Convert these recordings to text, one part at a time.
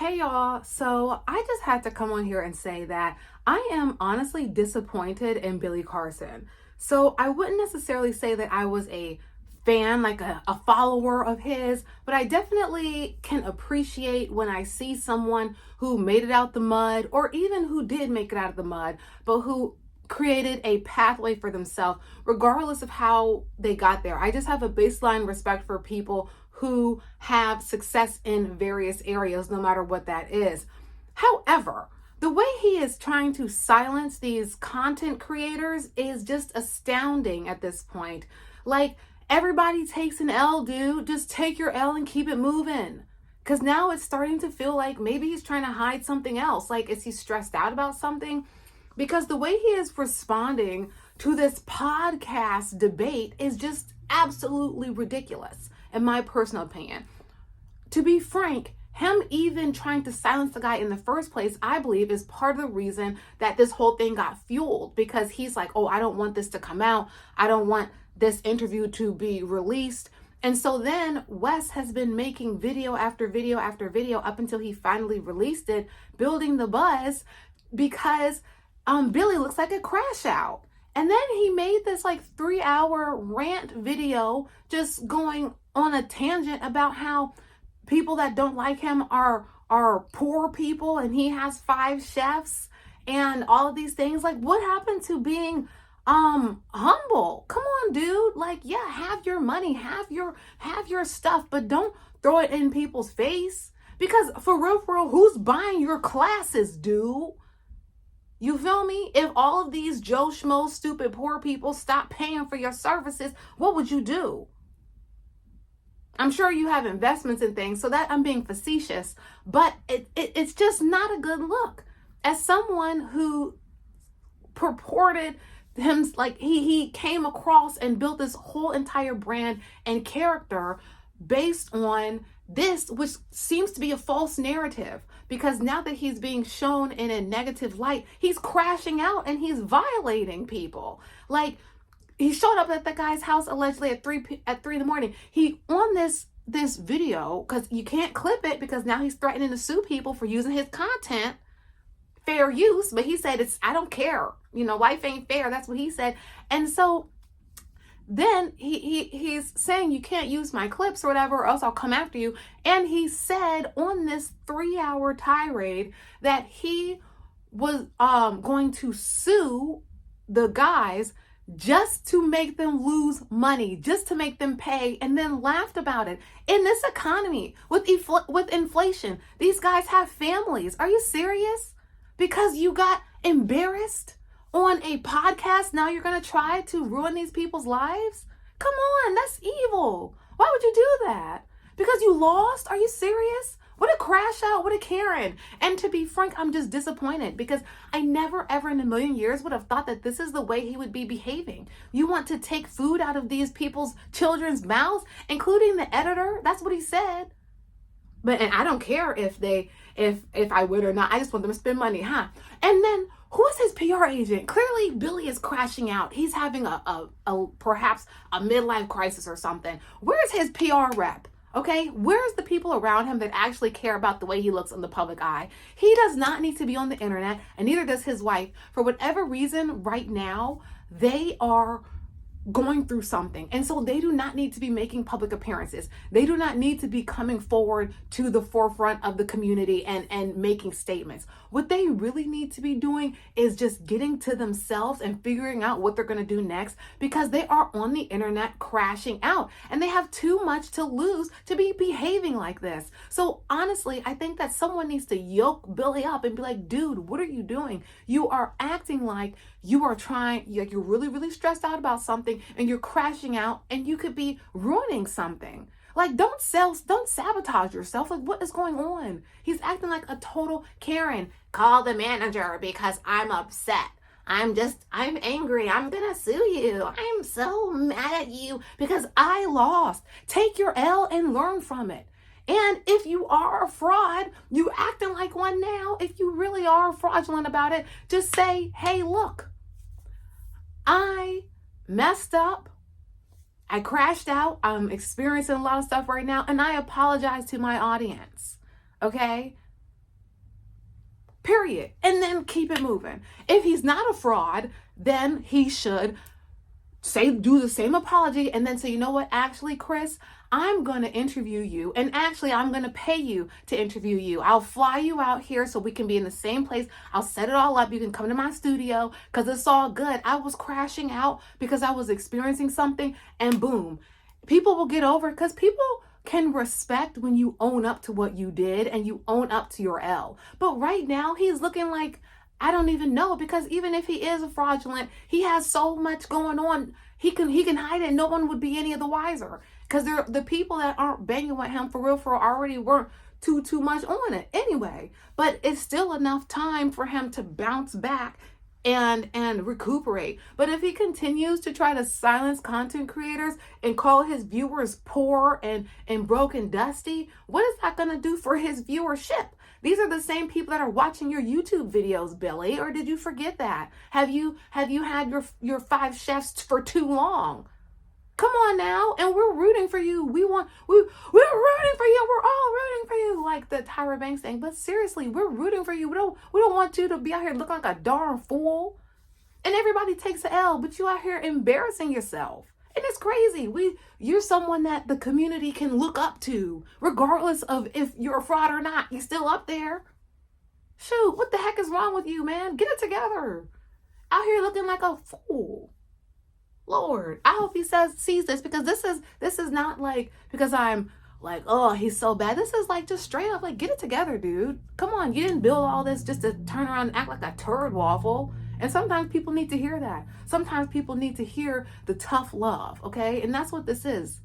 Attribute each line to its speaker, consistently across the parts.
Speaker 1: Hey y'all, so I just had to come on here and say that I am honestly disappointed in Billy Carson. So I wouldn't necessarily say that I was a fan, like a follower of his, but I definitely can appreciate when I see someone who made it out the mud, or even who did make it out of the mud, but who created a pathway for themselves, regardless of how they got there. I just have a baseline respect for people who have success in various areas, no matter what that is. However, the way he is trying to silence these content creators is just astounding at this point. Like, everybody takes an L, dude. Just take your L and keep it moving. Because now it's starting to feel like maybe he's trying to hide something else. Like, is he stressed out about something? Because the way he is responding to this podcast debate is just absolutely ridiculous, in my personal opinion. To be frank, him even trying to silence the guy in the first place, I believe, is part of the reason that this whole thing got fueled, because he's like, oh, I don't want this to come out. I don't want this interview to be released. And so then Wes has been making video after video after video up until he finally released it, building the buzz, because Billy looks like a crash out. And then he made this like 3-hour rant video just going on a tangent about how people that don't like him are poor people, and he has 5 chefs and all of these things. Like, what happened to being humble? Come on, dude. Like, yeah, have your money, have your stuff, but don't throw it in people's face. Because for real, who's buying your classes, dude? You feel me? If all of these Joe Schmo stupid poor people stop paying for your services, what would you do? I'm sure you have investments in things, so that I'm being facetious, but it's just not a good look. As someone who purported him, like he came across and built this whole entire brand and character based on this, which seems to be a false narrative, because now that he's being shown in a negative light, he's crashing out and he's violating people. Like, he showed up at the guy's house allegedly at 3 in the morning. He on this video, because you can't clip it because now he's threatening to sue people for using his content. Fair use, but he said, I don't care. Life ain't fair. That's what he said. And so then he's saying, you can't use my clips or whatever, or else I'll come after you. And he said on this 3-hour tirade that he was going to sue the guys just to make them lose money, just to make them pay, and then laughed about it. In this economy, with inflation, these guys have families. Are you serious? Because you got embarrassed on a podcast, now you're going to try to ruin these people's lives? Come on, that's evil. Why would you do that? Because you lost? Are you serious? What a crash out, what a Karen. And to be frank, I'm just disappointed, because I never ever in a million years would have thought that this is the way he would be behaving. You want to take food out of these people's children's mouths, including the editor? That's what he said. And I don't care if I win or not. I just want them to spend money, huh? And then who is his PR agent? Clearly, Billy is crashing out. He's having perhaps a midlife crisis or something. Where's his PR rep? Okay, where's the people around him that actually care about the way he looks in the public eye? He does not need to be on the internet, and neither does his wife. For whatever reason, right now, they are going through something, and so they do not need to be making public appearances. They do not need to be coming forward to the forefront of the community and making statements. What they really need to be doing is just getting to themselves and figuring out what they're going to do next, because they are on the internet crashing out and they have too much to lose to be behaving like this. So honestly, I think that someone needs to yoke Billy up and be like, dude, what are you doing? You are acting like you are you're really, really stressed out about something, and you're crashing out, and you could be ruining something. Like, don't sabotage yourself. Like, what is going on? He's acting like a total Karen. Call the manager because I'm upset. I'm angry. I'm gonna sue you. I'm so mad at you because I lost. Take your L and learn from it. And if you are a fraud, you acting like one now. If you really are fraudulent about it, just say, hey, look, I messed up. I crashed out. I'm experiencing a lot of stuff right now, and I apologize to my audience. Okay? period. And then keep it moving. If he's not a fraud, then he should do the same apology and then say, you know what, actually, Chris, I'm going to interview you, and actually I'm going to pay you to interview you. I'll fly you out here so we can be in the same place. I'll set it all up. You can come to my studio because it's all good. I was crashing out because I was experiencing something, and boom, people will get over it because people can respect when you own up to what you did and you own up to your L. But right now he's looking like, I don't even know, because even if he is a fraudulent, he has so much going on. He can hide it. No one would be any of the wiser, because the people that aren't banging with him for real already weren't too much on it anyway. But it's still enough time for him to bounce back and recuperate. But if he continues to try to silence content creators and call his viewers poor and broke and dusty, what is that going to do for his viewership? These are the same people that are watching your YouTube videos, Billy, or did you forget that? Have you had your 5 chefs for too long? Come on now, and we're rooting for you. We're rooting for you. We're all rooting for you, like the Tyra Banks thing. But seriously, we're rooting for you. We don't want you to be out here looking like a darn fool. And everybody takes an L, but you out here embarrassing yourself. And it's crazy. You're someone that the community can look up to, regardless of if you're a fraud or not. You're still up there. Shoot, what the heck is wrong with you, man? Get it together. Out here looking like a fool. Lord, I hope he sees this, because this is not like because I'm like, oh, he's so bad. This is like just straight up like, get it together, dude. Come on, you didn't build all this just to turn around and act like a turd waffle. And sometimes people need to hear that. Sometimes people need to hear the tough love, okay? And that's what this is.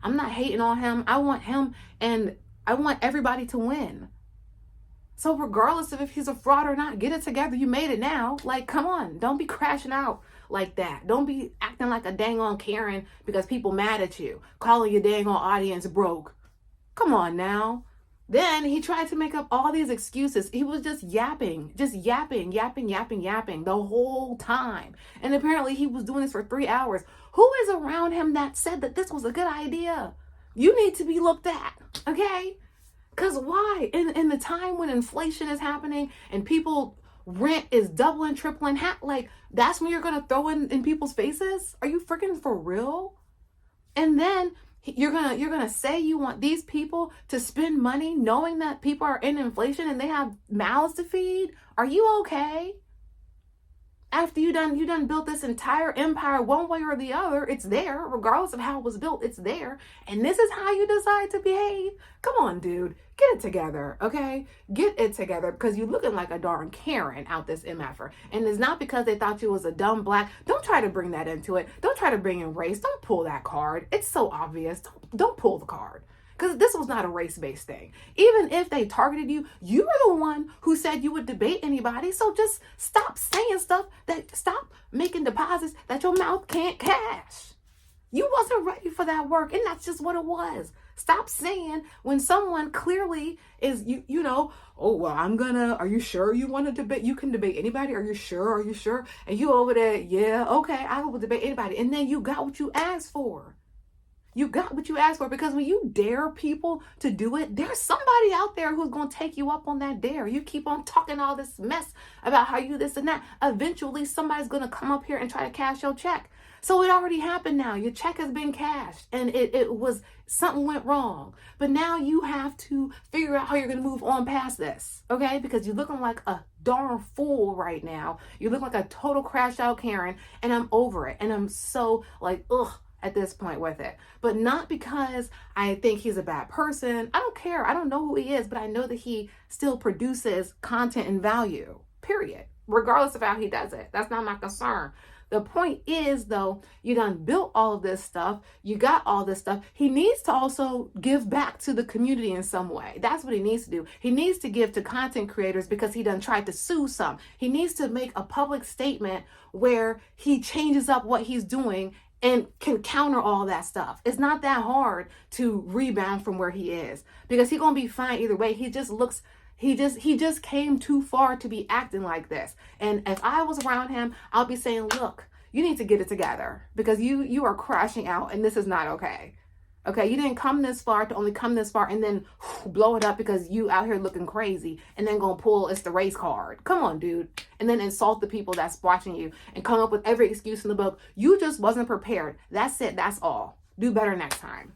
Speaker 1: I'm not hating on him. I want him, and I want everybody to win. So regardless of if he's a fraud or not, get it together. You made it now. Like, come on. Don't be crashing out like that. Don't be acting like a dang on Karen because people mad at you, calling your dang on audience broke. Come on now. Then he tried to make up all these excuses. He was just yapping the whole time. And apparently he was doing this for 3 hours. Who is around him that said that this was a good idea? You need to be looked at, okay? Because why? In the time when inflation is happening and people rent is doubling, tripling, like that's when you're going to throw in people's faces? Are you freaking for real? And then you're gonna say you want these people to spend money knowing that people are in inflation and they have mouths to feed? Are you okay? After you done built this entire empire one way or the other, it's there, regardless of how it was built, it's there. And this is how you decide to behave? Come on, dude. Get it together, okay? Get it together, because you're looking like a darn Karen out this MFer. And it's not because they thought you was a dumb black. Don't try to bring that into it. Don't try to bring in race. Don't pull that card. It's so obvious. Don't pull the card. Because this was not a race-based thing. Even if they targeted you, you were the one who said you would debate anybody. So just stop saying stuff stop making deposits that your mouth can't cash. You wasn't ready for that work, and that's just what it was. Stop saying when someone clearly is, oh, well, are you sure you want to debate? You can debate anybody. Are you sure? And you over there, yeah, okay, I will debate anybody. And then you got what you asked for. You got what you asked for, because when you dare people to do it, there's somebody out there who's going to take you up on that dare. You keep on talking all this mess about how you this and that. Eventually, somebody's going to come up here and try to cash your check. So it already happened now. Your check has been cashed, and it was something went wrong. But now you have to figure out how you're going to move on past this, okay? Because you're looking like a darn fool right now. You look like a total crash out Karen, and I'm over it. And I'm so like, ugh, at this point with it. But not because I think he's a bad person. I don't care. I don't know who he is, but I know that he still produces content and value, period. Regardless of how he does it. That's not my concern. The point is, though, you done built all of this stuff. You got all this stuff. He needs to also give back to the community in some way. That's what he needs to do. He needs to give to content creators because he done tried to sue some. He needs to make a public statement where he changes up what he's doing and can counter all that stuff. It's not that hard to rebound from where he is, because he's going to be fine either way. He just came too far to be acting like this. And if I was around him, I'll be saying, look, you need to get it together, because you are crashing out and this is not okay. Okay, you didn't come this far to only come this far and then blow it up because you out here looking crazy and then gonna pull it's the race card. Come on, dude. And then insult the people that's watching you and come up with every excuse in the book. You just wasn't prepared. That's it. That's all. Do better next time.